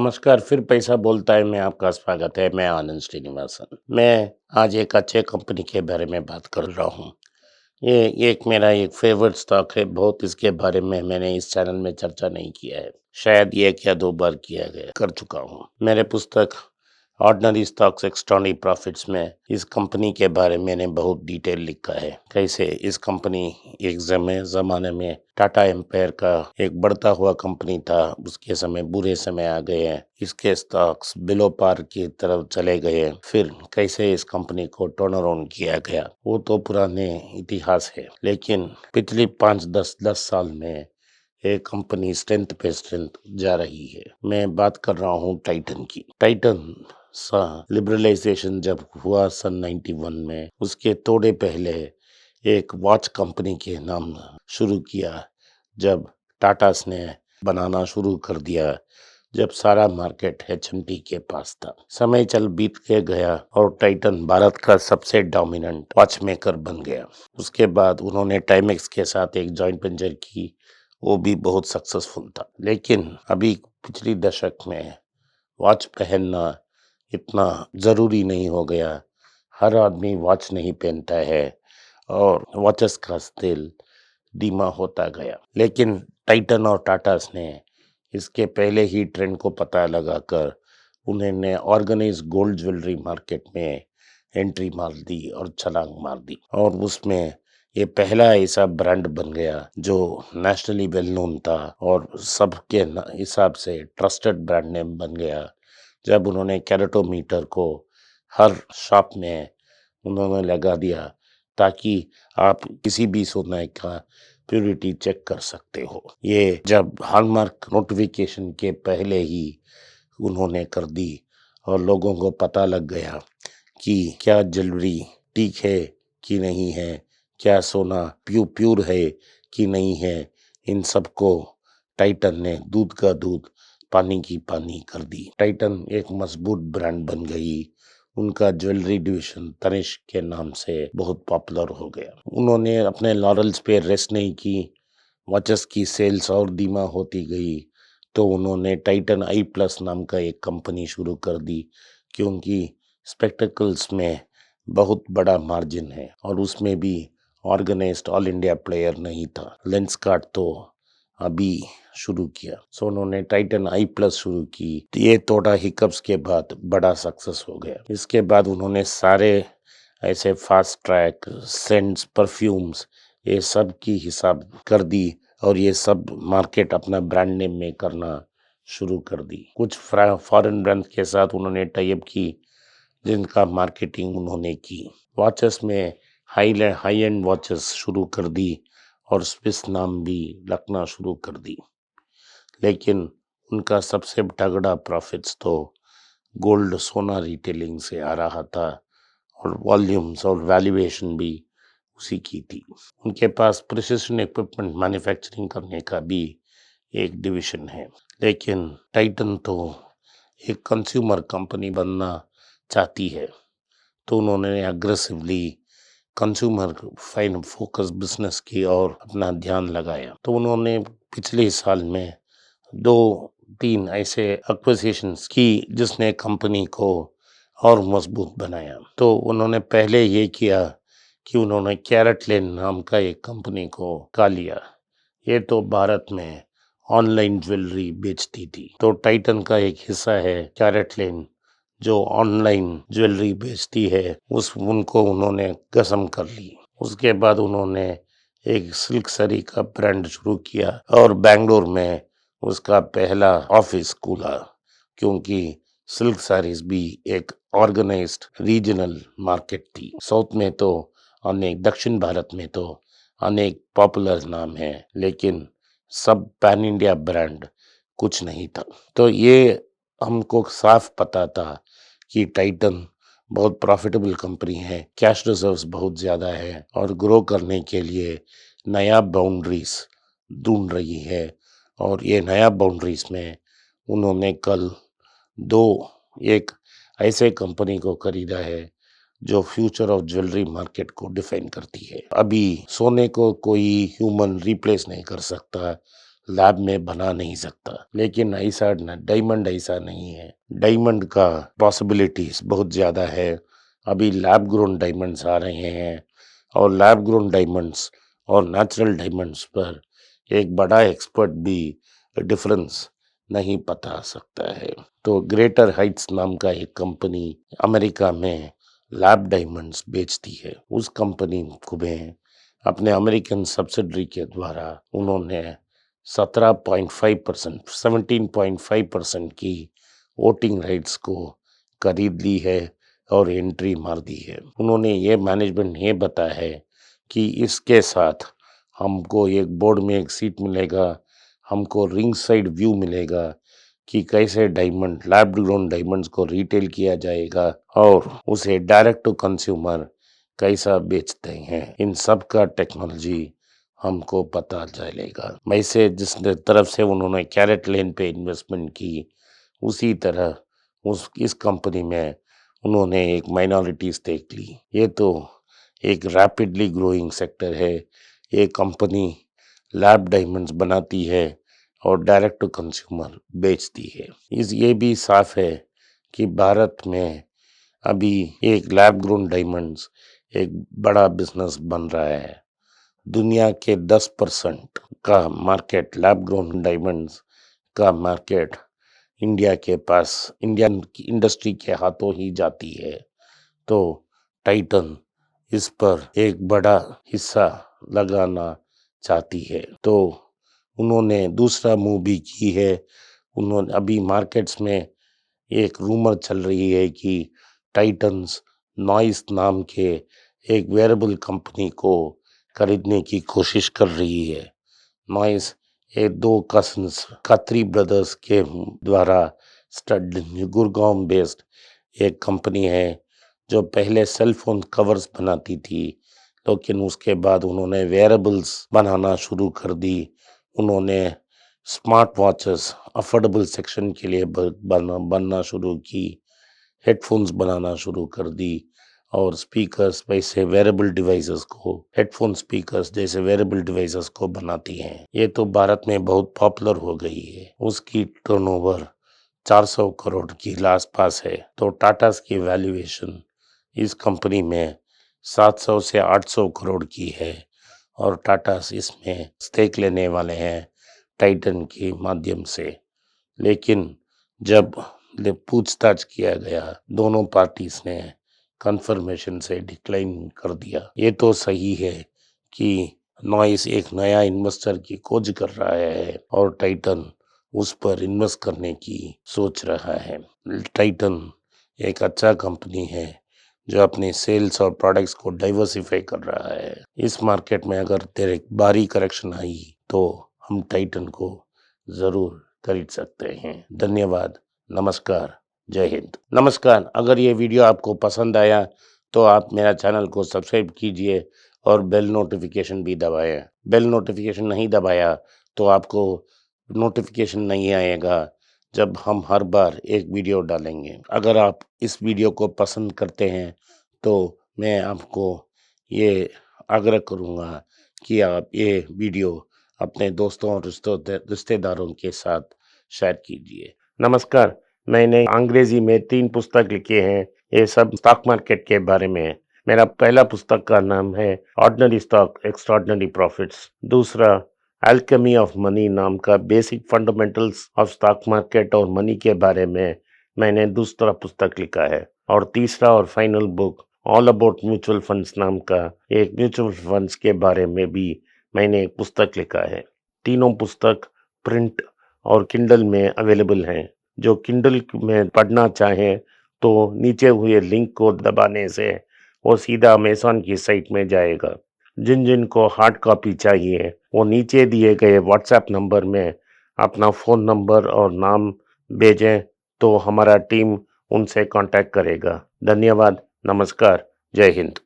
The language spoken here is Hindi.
नमस्कार, फिर पैसा बोलता है में आपका स्वागत है। मैं आनंद श्रीनिवासन। मैं आज एक अच्छे कंपनी के बारे में बात कर रहा हूँ। ये एक मेरा एक फेवरेट स्टॉक है। बहुत इसके बारे में मैंने इस चैनल में चर्चा नहीं किया है। शायद 1 या 2 बार किया गया कर चुका हूँ। मेरे पुस्तक ऑर्डिनरी स्टॉक्स एक्स्ट्राऑर्डिनरी प्रॉफिट्स में इस कंपनी के बारे में मैंने बहुत डिटेल लिखा है। कैसे इस कंपनी एक ज़माने में टाटा एम्पायर का एक बढ़ता हुआ कंपनी था, उसके समय बुरे समय आ गए हैं, इसके स्टॉक्स बिलो पार की तरफ चले गए हैं। फिर कैसे इस कंपनी को टर्न अराउंड किया गया, वो तो पुराने इतिहास है। लेकिन पिछली 5-10 साल में ये कंपनी स्ट्रेंथ पे स्ट्रेंथ जा रही है। मैं बात कर रहा हूँ टाइटन की। टाइटन लिबरलाइजेशन जब हुआ सन 91 में, उसके थोड़े पहले एक वॉच कंपनी के नाम शुरू किया। जब टाटास ने बनाना शुरू कर दिया, जब सारा मार्केट एचएमटी के पास था। समय चल बीत के गया और टाइटन भारत का सबसे डोमिनेंट वॉच मेकर बन गया। उसके बाद उन्होंने टाइमेक्स के साथ एक जॉइंट वेंचर की, वो भी बहुत सक्सेसफुल था। लेकिन अभी पिछली दशक में वॉच पहनना इतना ज़रूरी नहीं हो गया। हर आदमी वॉच नहीं पहनता है और वॉचेस का सेल धीमा होता गया। लेकिन टाइटन और टाटास ने इसके पहले ही ट्रेंड को पता लगाकर उन्होंने ऑर्गेनाइज्ड गोल्ड ज्वेलरी मार्केट में एंट्री मार दी और छलांग मार दी, और उसमें ये पहला ऐसा ब्रांड बन गया जो नेशनली वेल नोन था और सबके हिसाब से ट्रस्टेड ब्रांड नेम बन गया। जब उन्होंने कैरेटोमीटर को हर शॉप में उन्होंने लगा दिया, ताकि आप किसी भी सोने का प्योरिटी चेक कर सकते हो। ये जब हॉलमार्क नोटिफिकेशन के पहले ही उन्होंने कर दी और लोगों को पता लग गया कि क्या ज्वेलरी ठीक है कि नहीं है, क्या सोना प्योर है कि नहीं है। इन सबको टाइटन ने दूध का दूध पानी की पानी कर दी। टाइटन एक मजबूत ब्रांड बन गई। उनका ज्वेलरी डिवीजन तनिष्क के नाम से बहुत पॉपुलर हो गया। उन्होंने अपने लॉरल्स पे रेस्ट नहीं की। वॉचेस की सेल्स और धीमा होती गई, तो उन्होंने टाइटन आई प्लस नाम का एक कंपनी शुरू कर दी, क्योंकि स्पेक्टिकल्स में बहुत बड़ा मार्जिन है और उसमें भी ऑर्गेनाइज्ड ऑल इंडिया प्लेयर नहीं था। लेंसकार्ट तो अभी शुरू किया, सो उन्होंने टाइटन आई प्लस शुरू की। ये थोड़ा हिकअप्स के बाद बड़ा सक्सेस हो गया। इसके बाद उन्होंने सारे ऐसे फास्ट ट्रैक, सेंट्स, परफ्यूम्स, ये सब की हिसाब कर दी और ये सब मार्केट अपना ब्रांड नेम में करना शुरू कर दी। कुछ फॉरेन ब्रांड के साथ उन्होंने टाई अप की, जिनका मार्केटिंग उन्होंने की। वॉचेस में हाई एंड वॉचेस शुरू कर दी और स्विस नाम भी लगना शुरू कर दी। लेकिन उनका सबसे तगड़ा प्रॉफिट्स तो गोल्ड सोना रिटेलिंग से आ रहा था और वॉल्यूम्स और वैल्यूएशन भी उसी की थी। उनके पास प्रिसिशन इक्विपमेंट मैन्युफैक्चरिंग करने का भी एक डिवीजन है। लेकिन टाइटन तो एक कंज्यूमर कंपनी बनना चाहती है, तो उन्होंने aggressively consumer fine focus business की ओर अपना ध्यान लगाया। तो उन्होंने पिछले साल में 2-3 ऐसे एक्विजिशंस की, जिसने कंपनी को और मजबूत बनाया। तो उन्होंने पहले ये किया कि उन्होंने कैरेटलेन नाम का एक कंपनी को खा लिया। ये तो भारत में ऑनलाइन ज्वेलरी बेचती थी, तो टाइटन का एक हिस्सा है कैरेटलेन जो ऑनलाइन ज्वेलरी बेचती है, उनको उन्होंने कसम कर ली। उसके बाद उन्होंने एक सिल्क सरी का ब्रांड शुरू किया और बेंगलोर में उसका पहला ऑफिस खुला, क्योंकि सिल्क साड़ीज भी एक ऑर्गेनाइज्ड रीजनल मार्केट थी। साउथ में तो अनेक, दक्षिण भारत में तो अनेक पॉपुलर नाम है, लेकिन सब पैन इंडिया ब्रांड कुछ नहीं था। तो ये हमको साफ पता था कि टाइटन बहुत प्रॉफिटेबल कंपनी है, कैश रिजर्व्स बहुत ज़्यादा है और ग्रो करने के लिए नया बाउंड्रीज ढूंढ रही है। और ये नया बाउंड्रीज में उन्होंने कल एक ऐसे कंपनी को खरीदा है जो फ्यूचर ऑफ ज्वेलरी मार्केट को डिफाइन करती है। अभी सोने को कोई ह्यूमन रिप्लेस नहीं कर सकता, लैब में बना नहीं सकता। लेकिन ऐसा डायमंड ऐसा नहीं है। डायमंड का पॉसिबिलिटीज बहुत ज़्यादा है। अभी लैब ग्रोन डायमंड्स आ रहे हैं और लैब ग्रोन डायमंड्स और नेचुरल डायमंड्स पर एक बड़ा एक्सपर्ट भी डिफरेंस नहीं बता सकता है। तो ग्रेटर हाइट्स नाम का एक कंपनी अमेरिका में लैब डायमंड्स बेचती है। उस कंपनी को में अपने अमेरिकन सब्सिडरी के द्वारा उन्होंने 17.5% की वोटिंग राइट्स को खरीद ली है और एंट्री मार दी है। उन्होंने ये मैनेजमेंट ये बताया है कि इसके साथ हमको एक बोर्ड में एक सीट मिलेगा, हमको रिंग साइड व्यू मिलेगा कि कैसे डायमंड लैब ग्रोन डायमंड्स को रिटेल किया जाएगा और उसे डायरेक्ट टू कंज्यूमर कैसा बेचते हैं। इन सब का टेक्नोलॉजी हमको पता चलेगा। वैसे जिस तरफ से उन्होंने कैरेट लेन पे इन्वेस्टमेंट की, उसी तरह इस कंपनी में उन्होंने एक माइनॉरिटी स्टेक ली। ये तो एक रैपिडली ग्रोइंग सेक्टर है। ये कंपनी लैब डायमंड्स बनाती है और डायरेक्ट टू कंज्यूमर बेचती है। ये भी साफ है कि भारत में अभी एक लैब ग्रोन डायमंड्स एक बड़ा बिजनेस बन रहा है। दुनिया के 10% का मार्केट लैब ग्रोन डायमंड्स का मार्केट इंडिया के पास इंडियन इंडस्ट्री के हाथों ही जाती है। तो टाइटन इस पर एक बड़ा हिस्सा लगाना चाहती है। तो उन्होंने दूसरा मूव भी की है। उन्होंने अभी मार्केट्स में एक रूमर चल रही है कि टाइटन्स नॉइस नाम के एक वेयरेबल कंपनी को खरीदने की कोशिश कर रही है। नॉइस ये 2 कजिन्स खत्री ब्रदर्स के द्वारा गुड़गांव बेस्ड एक कंपनी है जो पहले सेल फोन कवर्स बनाती थी, लेकिन उसके बाद उन्होंने वेयरेबल्स बनाना शुरू कर दी। उन्होंने स्मार्ट वॉचेस अफोर्डेबल सेक्शन के लिए बनना शुरू की, हेडफोन्स बनाना शुरू कर दी और स्पीकर्स वैसे वेरेबल डिवाइसेस को हेडफोन स्पीकर्स जैसे वेरेबल डिवाइसेस को बनाती हैं। ये तो भारत में बहुत पॉपुलर हो गई है। उसकी टर्नओवर 400 करोड़ के आसपास है। तो टाटास की वैल्यूएशन इस कंपनी में 700 से 800 करोड़ की है और टाटा इसमें स्टेक लेने वाले हैं टाइटन के माध्यम से। लेकिन जब पूछताछ किया गया, दोनों पार्टीज ने कंफर्मेशन से डिक्लाइन कर दिया। ये तो सही है कि नॉइस एक नया इन्वेस्टर की खोज कर रहा है और टाइटन उस पर इन्वेस्ट करने की सोच रहा है। टाइटन एक अच्छा कंपनी है जो अपने सेल्स और प्रोडक्ट्स को डाइवर्सिफाई कर रहा है। इस मार्केट में अगर तेरे भारी करेक्शन आई तो हम टाइटन को जरूर खरीद सकते हैं। धन्यवाद, नमस्कार, जय हिंद। नमस्कार, अगर ये वीडियो आपको पसंद आया तो आप मेरा चैनल को सब्सक्राइब कीजिए और बेल नोटिफिकेशन भी दबाएं। बेल नोटिफिकेशन नहीं दबाया तो आपको नोटिफिकेशन नहीं आएगा जब हम हर बार एक वीडियो डालेंगे। अगर आप इस वीडियो को पसंद करते हैं तो मैं आपको ये आग्रह करूँगा कि आप ये वीडियो अपने दोस्तों और रिश्तेदारों के साथ शेयर कीजिए। नमस्कार, मैंने अंग्रेजी में 3 पुस्तक लिखे हैं। ये सब स्टॉक मार्केट के बारे में है। मेरा पहला पुस्तक का नाम है ऑर्डिनरी स्टॉक एक्स्ट्राऑर्डिनरी प्रॉफिट्स। दूसरा अल्केमी ऑफ मनी नाम का basic fundamentals of stock market और मनी के बारे में मैंने दूसरा पुस्तक लिखा है। और तीसरा और final book all about mutual funds नाम का एक म्यूचुअल फंड्स के बारे में भी मैंने एक पुस्तक लिखा है। तीनों पुस्तक प्रिंट और किंडल में अवेलेबल हैं। जो किंडल में पढ़ना चाहें तो नीचे हुए लिंक को दबाने से वो सीधा अमेज़न की साइट में जाएगा। जिन को हार्ड कॉपी चाहिए वो नीचे दिए गए व्हाट्सएप नंबर में अपना फ़ोन नंबर और नाम भेजें तो हमारा टीम उनसे कांटेक्ट करेगा। धन्यवाद, नमस्कार, जय हिंद।